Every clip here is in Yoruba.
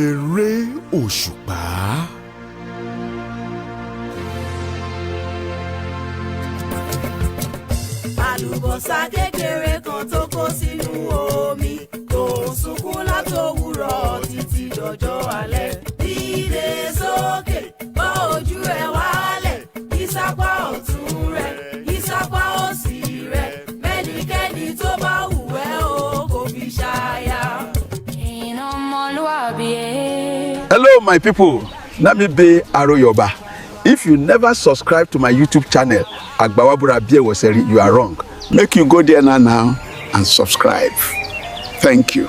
Eré òṣùpá. Àlùbọ́sà kékeré kan tó kó sínú omi tó ń sunkún látòwúrọ̀ títí dọjọ́ alẹ́. Dìde sókè bọ́ ojú ẹ̀ wálẹ̀, ìsapá ọ̀tún rẹ̀ ìsapá òsì rẹ̀, mẹ́nikẹ́ni tó bá wù ẹ́ o kò fi ṣàyà. Hello my people, Namibe Aroyoba. If you never subscribe to my YouTube channel, Agbawabura Biewoseri, you are wrong. Make you go there now and subscribe. Thank you.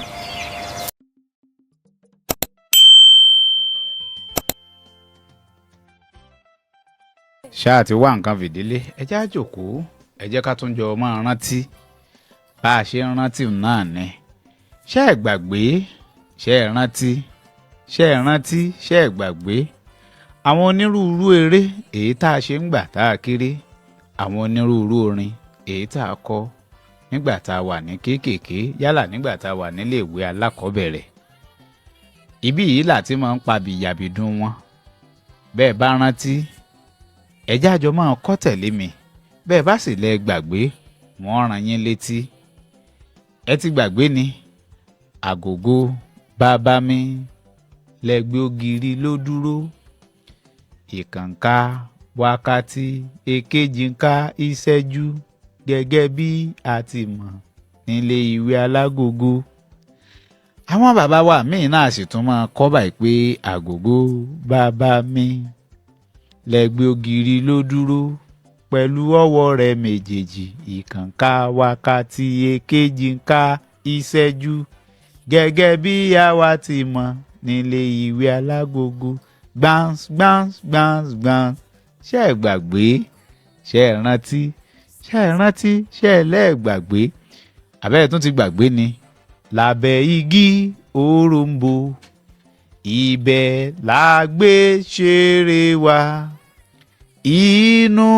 Ṣáà ti wá nǹkan fìdílé, ẹ jẹ́ á jókòó, ẹ jẹ́ ká tún jọ máa rántí bá a ṣe ń rántí náà ni. Ṣé ẹ gbàgbé, ṣé ẹ rántí, ṣé ẹ rántí, ṣé ẹ gbàgbé àwọn onírúurú eré èyí tá a ṣe ń gbà tá a kéré, àwọn onírúurú orin èyí tá a kọ nígbà tá a wà ní kéékèèké, yálà nígbà tá a wà nílé ìwé alákọ̀ọ́bẹ̀rẹ̀. Ibí yìí láti máa ń pa bìyàbìdún wọn. Bẹ́ẹ̀ bá rántí, ẹ jẹ́ á jọ máa kọ́ tẹ̀lé mi. Bẹ́ẹ̀ bá sì lẹ gbàgbé, wọ́n rán yín létí. Ẹ ti gbàgbé ni, àgògó bàbá mi lẹ́gbẹ́ ògiri ló dúró. Ìkànká wákàtí èkejì ń ká ìṣẹ́jú gẹ́gẹ́ bí a ti mọ̀ nílé ìwé alágògó. Àwọn bàbá wa míì náà sì tún máa kọ́ báyìí pé àgògó bàbá mi lẹ́gbẹ́ ògiri ló dúró pẹ̀lú ọwọ́ rẹ̀ méjèèjì. Ìkànká wákàtí èkejì ń ká ìṣẹ́jú gẹ́gẹ́ bí àwa ti mọ̀ nílé ìwé alágògó. Gbans gbans gbans gbans. Ṣé ẹ gbàgbé, ṣé ẹ rántí, ṣé ẹ rántí, ṣé ẹ lẹ́ẹ̀gbàgbé àbẹ́ẹ̀ tún ti gbàgbé ni. Lábẹ́ igi òrombó ibẹ̀ la gbé ṣeré wa, inú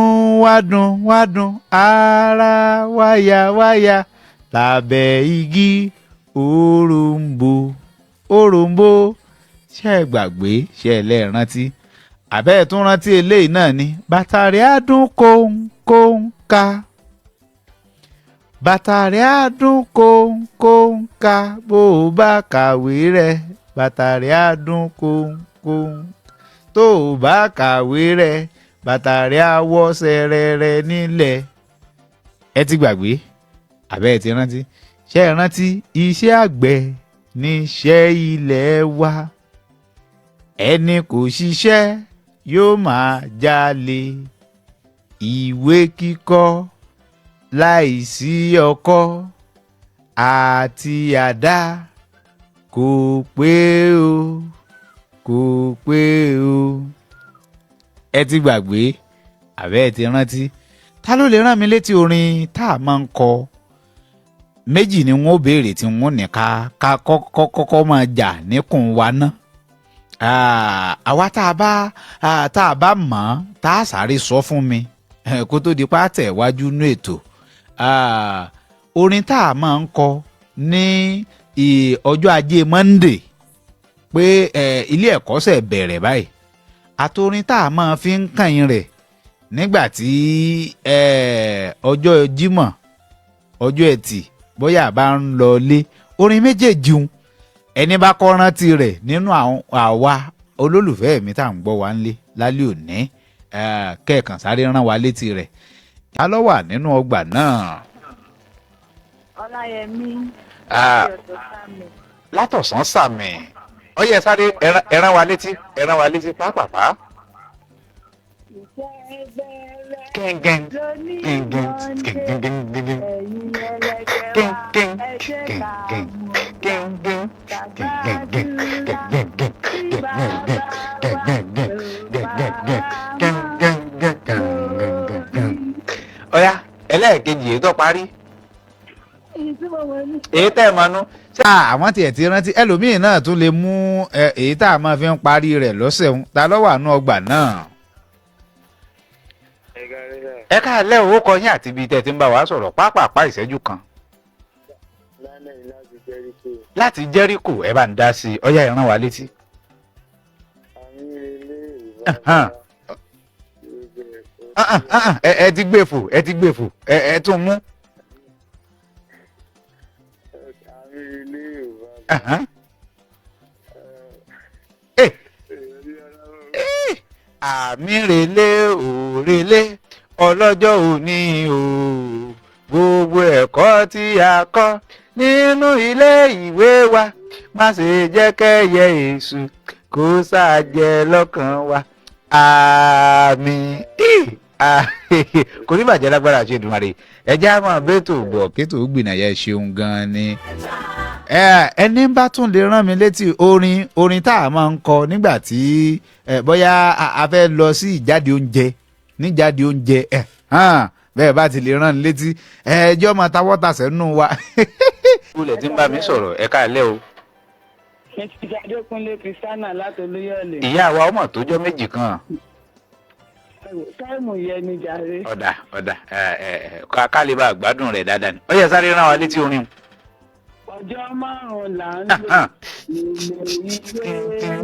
wa dùn ara wa yá wáyà. Lábẹ́ igi òrombó. Ṣé ẹ gbàgbé, ṣé ẹ lẹ́ẹ̀ rántí àbẹ́ẹ̀ tún rántí eléyìí náà ni. Bàtàrí àdún kóńkóńká, bàtàrí àdún kóńkóńká, bó o bá kàwé rẹ̀ bàtàrí àdún kóńkóń, tó o bá kàwé rẹ̀ bàtàrí àwọ̀ sẹ̀rẹ̀rẹ̀ nílẹ̀. Ẹ ti gbàgbé àbẹ́ẹ̀ ti rántí. Ṣé ẹ rántí iṣẹ́ àgbẹ̀ níṣẹ́ ilẹ̀ wa, ẹni kò ṣiṣẹ́ yóò máa jalè. Ìwé kíkọ́ láìsí ọkọ́ àti àdá kò pé o, kò pé o. Ẹ ti gbàgbé àbẹ́ ẹ ti rántí. Ta ló lè rán mi létí orin tá a máa ń kọ? Méjì ni wọ́n ó béèrè tí wọ́n ní ká kọ́kọ́ máa jà níkùn wa ná. Àwa tá a bá mọ̀ tá a sáré sọ fún mi kó tó di pátẹ̀ wájú nú ètò. Orin tá a máa ń kọ ní ọjọ́ ajé Monday pé ilé ẹ̀kọ́ ṣẹ̀ bẹ̀rẹ̀ báyìí, àtorin tá a máa fi ń kàn rẹ̀ nígbà tí ọjọ́ Jímọ̀, ọjọ́ Ẹtì bóyá bá ń lọ lé. Orin méjèèjì un ẹni bá kọ́ rántí rẹ̀ nínú àwa olólùfẹ́ mi tá à ń gbọ́ wa ńlé lálẹ́ òní, kẹ́ẹ̀kan sáré rán wa létí rẹ̀. Ta ló wà nínú ọgbà náà? Ọláyẹmí látọ̀sán sàmì. Ó yẹ sáré ẹ rán wa létí, ẹ rán wa létí pápápá. Ìfẹ́ ẹgbẹ́ rẹ̀ Gẹ́ngẹ́n lóní Mọ́ndé, ẹ̀yin ẹlẹ́gbẹ́ wa ẹ jẹ́ ká mọ̀ tàgbàdúrà tí bàbá wa Ọ̀yá ẹlẹ́ẹ̀kejì èyí tó parí. Èyí tẹ́ ẹ mọ̀ nú. Àwọn tiẹ̀ ti rántí. Ẹlòmíì náà tún lè mú èyí tá a máa fi ń parí rẹ̀ lọ́sẹ̀ ń. Ta ló wà nú ọgbà náà? Ẹ káàlẹ́ owó kọ yín àti ibi tẹ́ ti ń bá wa sọ̀rọ̀ pápápá ìṣẹ́jú kan. láti Jẹ́ríkò ẹ bá ń dá sí i, ọyá ẹ rán wa létí. ẹ ti gbé fò ẹ ti gbé fò ẹ tún mú. àmì relé òrèlé ọlọ́jọ́ òní o gbogbo ẹ̀kọ́ tí a kọ́ nínú ilé ìwé wa má ṣe jẹ́ kẹ́yẹ èṣù kó ṣàjẹ́ lọ́kàn wa àmín. kò ní bàjẹ́ lágbára ṣe Èdùmàrè ẹjẹ́ á máa bẹ́tò bọ̀ kétò gbìnàyà ṣeun gan-an ni. ẹni bá tún lè rán mi létí orin tá a máa ń kọ nígbà tí bóyá a fẹ́ lọ sí ìjáde oúnjẹ níjáde oúnjẹ bẹ́ẹ̀ bá ti lè rán mi létí ẹjọ́ máa tawọ́ tasẹ̀ nù wa. olè tí ń bá mi sọ̀rọ̀ ẹ káalẹ́ o. Mrs. Adékúnlé Kristiana láti Olúyọ̀lé. ìyá wa ọmọ tó jọ méjì kan. táìmù yẹn ni jàre. ọ̀dà ká lè bá gbádùn rẹ̀ dáadáa ni. ó yẹ sáré rán wa létí orin. ọjọ́ márùn-ún là ń lò nílé ìwé.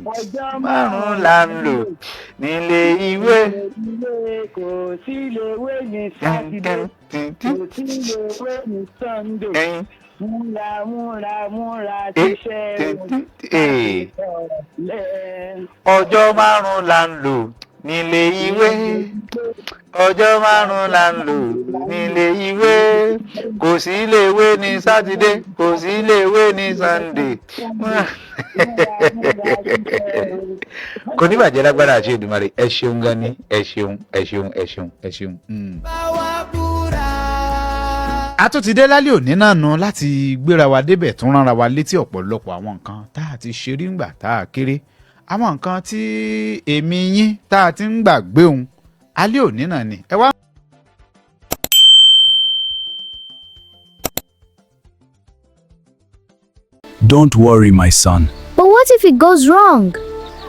ọjọ́ márùn-ún là ń lò nílé ìwé. kò sí iléèwé ní sátidé kò sí iléèwé ní sọ́ndé. múra tíṣẹ́ ọjọ́ márùn-ún là ń lò nílé ìwé. ọjọ́ márùn-ún là ń lò nílé ìwé. kò sí iléèwé ní sátidé kò sí iléèwé ní sànńdé. kò ní bàjẹ́ lágbára àti Èdùmàrè ẹ ṣeun gan ni ẹ ṣeun. a tún ti dé lálẹ́ òní náà nu láti gbéra wa débẹ̀ tún ránra wa létí ọ̀pọ̀lọpọ̀ àwọn nǹkan tá a ti ṣe rí ńgbà tá a kéré àwọn nǹkan tí èmi yín tá a ti ń gbàgbé òun alẹ́ òní náà ni ẹ wá. Don't worry, my son. But what if it goes wrong?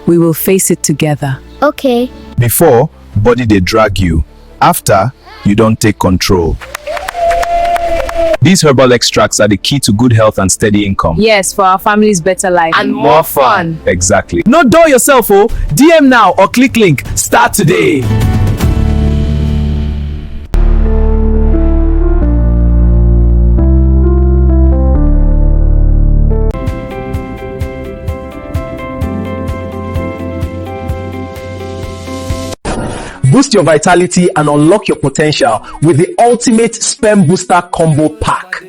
We will face it together. Okay. Before, body they drag you. After, you don't take control. These herbal extracts are the key to good health and steady income. Yes, for our family's better life. And more fun. Exactly. No dull yourself, oh. DM now or click link. Start today. Boost your vitality and unlock your potential with the ultimate sperm booster combo pack.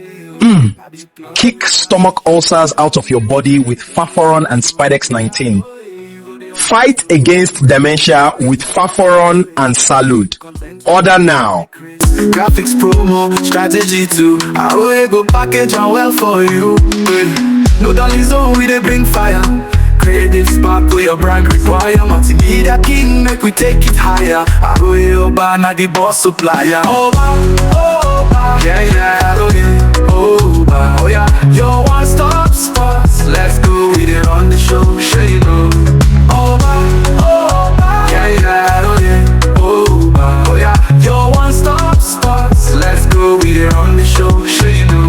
Kick stomach ulcers out of your body with Faforon and Spidex 19. Fight against dementia with Faforon and Salud. Order now. Graphics promo, strategy too. I will go package and well for you. No dolly zone, we they bring fire. Creative spark to your brand require. Multimedia king, make we take it higher. I go Oba, na the boss supplier. Oba, Oba, yeah, Oba, oh yeah. Your one-stop spots, let's go. We there on the show, sure you know. Oba, Oba, yeah, Oba, oh yeah. Your one-stop spots, let's go. We there on the show, sure you know.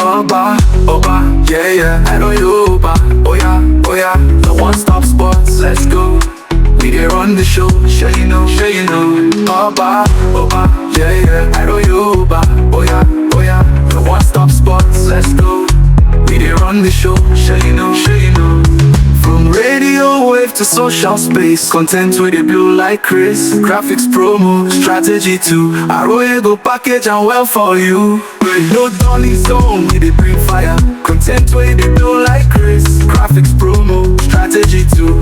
Oba, yeah, I know you, Oba, oh yeah, the one-stop spots, let's go. We there on the show, sure you know, Oba, yeah, I know you, Oba, oh yeah, the one-stop spots, let's go. We there on the show, sure you know. From radio wave to social space, content with the blue like Chris. Graphics promo, strategy too. I go package and well for you. No dolly zone, we they bring fire. Content with the blue like Chris. Graphics promo, strategy too.